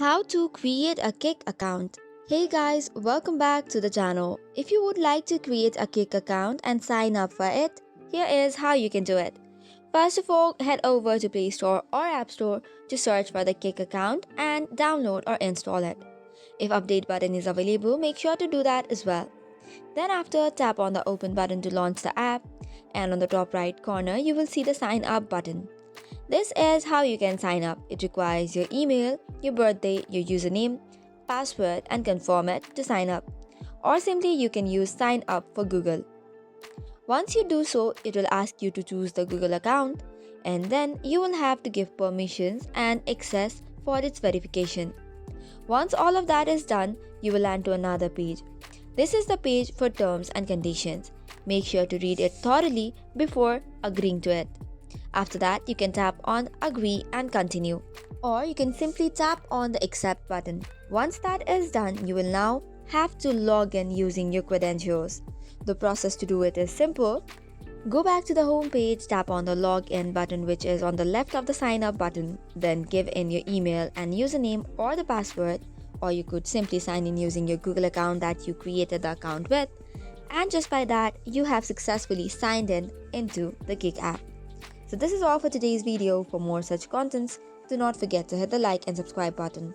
How to create a Kick account. Hey guys, welcome back to the channel. If you would like to create a Kick account and sign up for it, here is how you can do it. First of all, head over to Play Store or App Store to search for the Kick account and download or install it. If update button is available, make sure to do that as well. Then after, tap on the open button to launch the app, and on the top right corner you will see the sign up button. This is how you can sign up. It requires your email, your birthday, your username, password, and confirm it to sign up. Or simply you can use sign up for Google. Once you do so, it will ask you to choose the Google account, and then you will have to give permissions and access for its verification. Once all of that is done, you will land to another page. This is the page for terms and conditions. Make sure to read it thoroughly before agreeing to it. After that, you can tap on agree and continue. Or you can simply tap on the accept button. Once that is done, you will now have to log in using your credentials. The process to do it is simple. Go back to the home page, tap on the login button which is on the left of the sign up button. Then give in your email and username or the password, or you could simply sign in using your Google account that you created the account with. And just by that, you have successfully signed in into the Kick app. So this is all for today's video. For more such contents, do not forget to hit the like and subscribe button.